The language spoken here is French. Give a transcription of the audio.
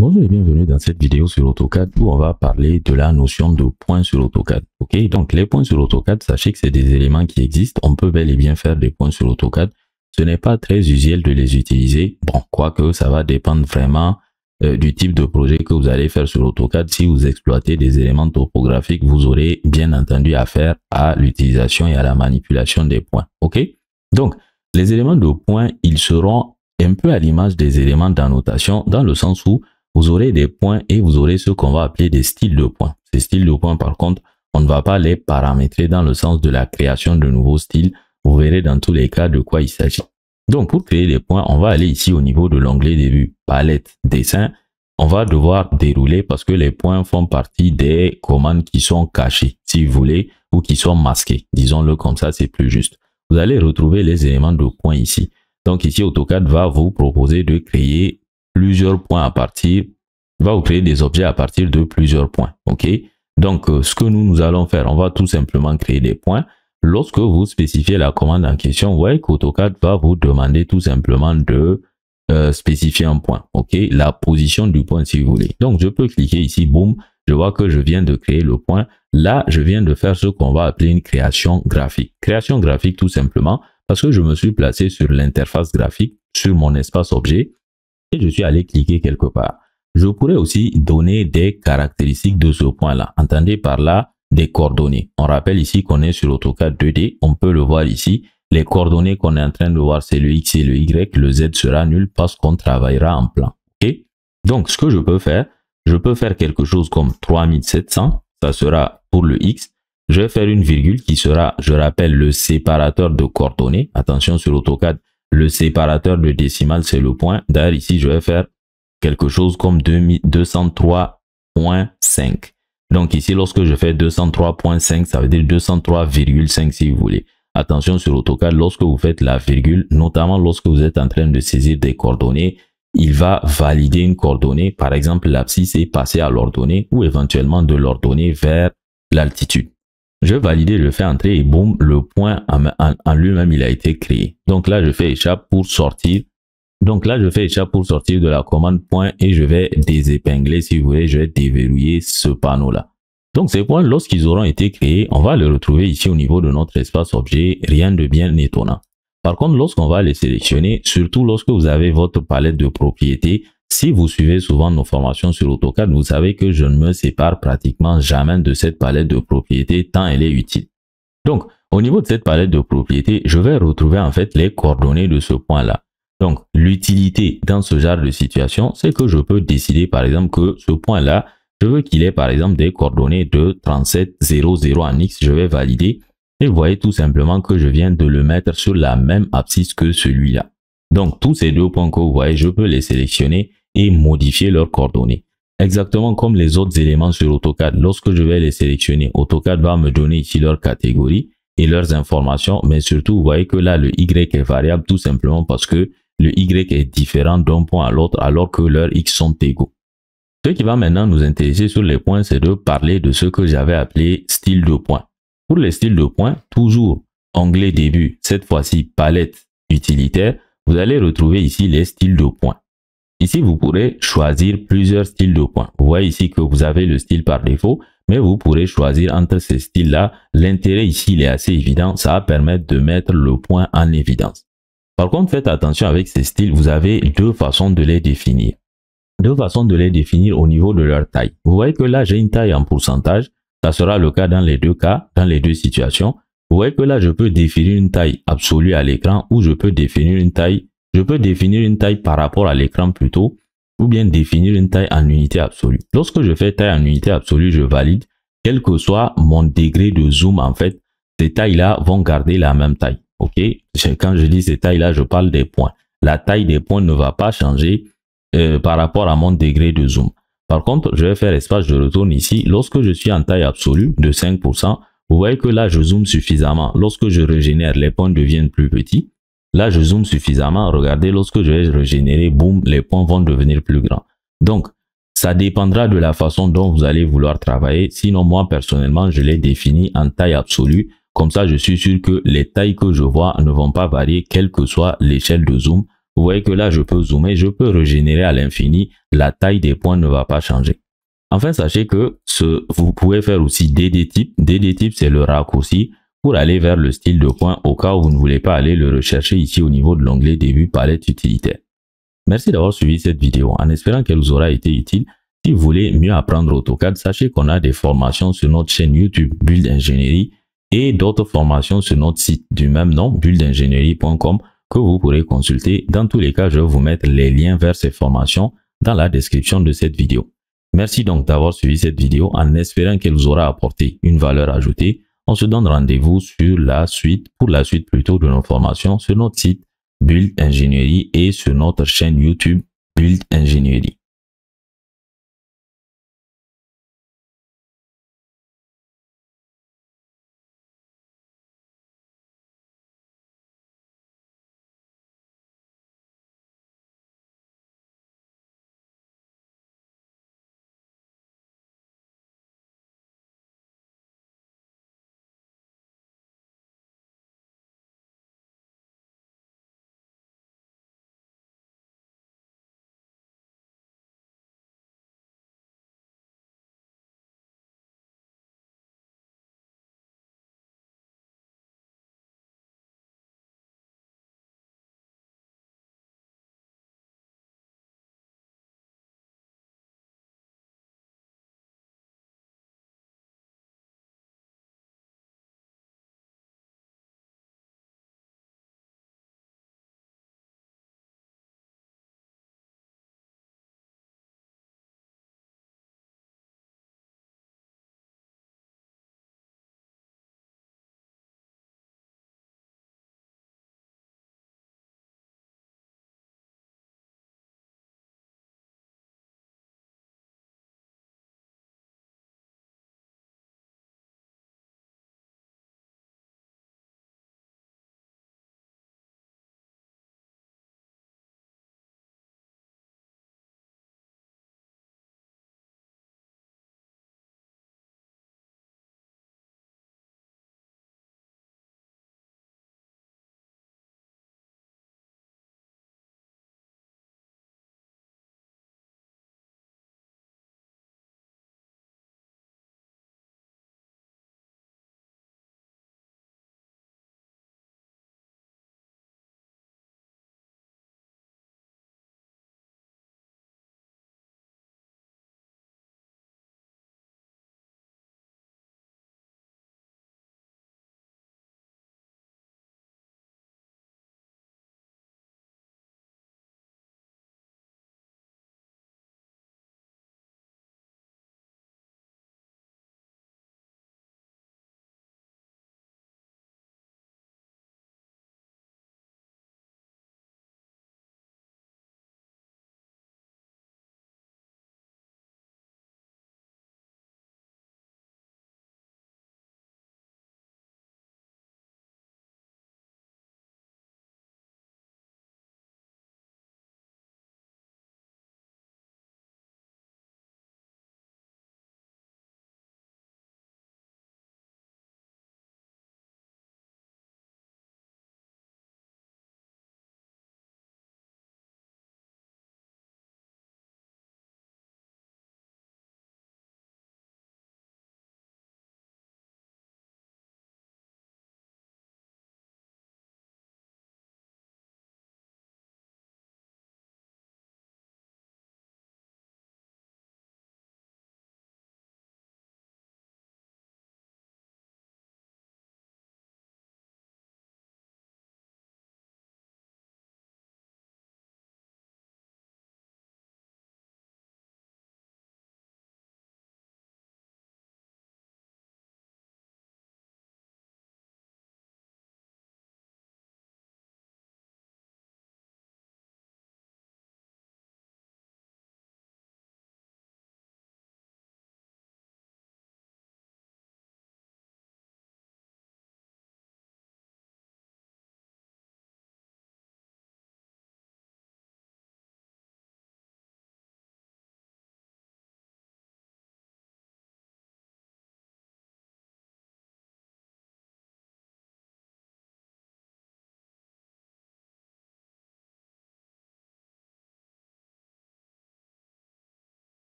Bonjour et bienvenue dans cette vidéo sur AutoCAD où on va parler de la notion de points sur AutoCAD. Ok, donc les points sur AutoCAD, sachez que c'est des éléments qui existent. On peut bel et bien faire des points sur AutoCAD. Ce n'est pas très usuel de les utiliser. Bon, quoique ça va dépendre vraiment du type de projet que vous allez faire sur AutoCAD. Si vous exploitez des éléments topographiques, vous aurez bien entendu affaire à l'utilisation et à la manipulation des points. Ok, donc les éléments de points, ils seront un peu à l'image des éléments d'annotation dans le sens où vous aurez des points et vous aurez ce qu'on va appeler des styles de points. Ces styles de points, par contre, on ne va pas les paramétrer dans le sens de la création de nouveaux styles. Vous verrez dans tous les cas de quoi il s'agit. Donc, pour créer des points, on va aller ici au niveau de l'onglet début, palette, dessin. On va devoir dérouler parce que les points font partie des commandes qui sont cachées, si vous voulez, ou qui sont masquées. Disons-le comme ça, c'est plus juste. Vous allez retrouver les éléments de points ici. Donc ici, AutoCAD va vous proposer de créer plusieurs points à partir, va vous créer des objets à partir de plusieurs points. Ok, donc ce que nous allons faire, on va tout simplement créer des points. Lorsque vous spécifiez la commande en question, vous voyez qu'AutoCAD va vous demander tout simplement de spécifier un point. Ok, la position du point si vous voulez. Donc je peux cliquer ici, boum, je vois que je viens de créer le point. Là, je viens de faire ce qu'on va appeler une création graphique. Création graphique tout simplement parce que je me suis placé sur l'interface graphique, sur mon espace objet, et je suis allé cliquer quelque part. Je pourrais aussi donner des caractéristiques de ce point-là. Entendez par là des coordonnées. On rappelle ici qu'on est sur AutoCAD 2D. On peut le voir ici. Les coordonnées qu'on est en train de voir, c'est le X et le Y. Le Z sera nul parce qu'on travaillera en plan. Okay? Donc, ce que je peux faire quelque chose comme 3700. Ça sera pour le X. Je vais faire une virgule qui sera, je rappelle, le séparateur de coordonnées. Attention sur AutoCAD. Le séparateur de décimale, c'est le point. D'ailleurs, ici, je vais faire quelque chose comme 203.5. Donc ici, lorsque je fais 203.5, ça veut dire 203,5 si vous voulez. Attention sur AutoCAD, lorsque vous faites la virgule, notamment lorsque vous êtes en train de saisir des coordonnées, il va valider une coordonnée. Par exemple, l'abscisse est passée à l'ordonnée ou éventuellement de l'ordonnée vers l'altitude. Je vais valider, je fais entrer et boum, le point en lui-même, il a été créé. Donc là, je fais échappe pour sortir. Donc là, je fais échappe pour sortir de la commande point et je vais désépingler, si vous voulez, je vais déverrouiller ce panneau-là. Donc ces points, lorsqu'ils auront été créés, on va les retrouver ici au niveau de notre espace objet, rien de bien étonnant. Par contre, lorsqu'on va les sélectionner, surtout lorsque vous avez votre palette de propriétés, si vous suivez souvent nos formations sur AutoCAD, vous savez que je ne me sépare pratiquement jamais de cette palette de propriétés tant elle est utile. Donc, au niveau de cette palette de propriétés, je vais retrouver en fait les coordonnées de ce point-là. Donc, l'utilité dans ce genre de situation, c'est que je peux décider par exemple que ce point-là, je veux qu'il ait par exemple des coordonnées de 3700 en X, je vais valider. Et vous voyez tout simplement que je viens de le mettre sur la même abscisse que celui-là. Donc, tous ces deux points que vous voyez, je peux les sélectionner et modifier leurs coordonnées. Exactement comme les autres éléments sur AutoCAD. Lorsque je vais les sélectionner, AutoCAD va me donner ici leurs catégories et leurs informations. Mais surtout, vous voyez que là, le Y est variable tout simplement parce que le Y est différent d'un point à l'autre alors que leurs X sont égaux. Ce qui va maintenant nous intéresser sur les points, c'est de parler de ce que j'avais appelé style de points. Pour les styles de points, toujours onglet début, cette fois-ci palette utilitaire, vous allez retrouver ici les styles de points. Ici, vous pourrez choisir plusieurs styles de points. Vous voyez ici que vous avez le style par défaut, mais vous pourrez choisir entre ces styles-là. L'intérêt ici, il est assez évident. Ça va permettre de mettre le point en évidence. Par contre, faites attention avec ces styles. Vous avez deux façons de les définir. Deux façons de les définir au niveau de leur taille. Vous voyez que là, j'ai une taille en pourcentage. Ça sera le cas dans les deux cas, dans les deux situations. Vous voyez que là, je peux définir une taille absolue à l'écran ou je peux définir une taille par rapport à l'écran plutôt, ou bien définir une taille en unité absolue. Lorsque je fais taille en unité absolue, je valide. Quel que soit mon degré de zoom, en fait, ces tailles-là vont garder la même taille. Ok? Quand je dis ces tailles-là, je parle des points. La taille des points ne va pas changer par rapport à mon degré de zoom. Par contre, je vais faire espace, je retourne ici. Lorsque je suis en taille absolue de 5%, vous voyez que là, je zoome suffisamment. Lorsque je régénère, les points deviennent plus petits. Là, je zoome suffisamment. Regardez, lorsque je vais régénérer, boum, les points vont devenir plus grands. Donc, ça dépendra de la façon dont vous allez vouloir travailler. Sinon, moi, personnellement, je l'ai défini en taille absolue. Comme ça, je suis sûr que les tailles que je vois ne vont pas varier, quelle que soit l'échelle de zoom. Vous voyez que là, je peux zoomer, je peux régénérer à l'infini. La taille des points ne va pas changer. Enfin, sachez que vous pouvez faire aussi DD type. DD type, c'est le raccourci pour aller vers le style de points au cas où vous ne voulez pas aller le rechercher ici au niveau de l'onglet début palette utilitaire. Merci d'avoir suivi cette vidéo en espérant qu'elle vous aura été utile. Si vous voulez mieux apprendre AutoCAD, sachez qu'on a des formations sur notre chaîne YouTube Build Ingénierie et d'autres formations sur notre site du même nom, buildingénierie.com, que vous pourrez consulter. Dans tous les cas, je vais vous mettre les liens vers ces formations dans la description de cette vidéo. Merci donc d'avoir suivi cette vidéo en espérant qu'elle vous aura apporté une valeur ajoutée. On se donne rendez-vous pour la suite plutôt de nos formations sur notre site Build Ingénierie et sur notre chaîne YouTube Build Ingénierie.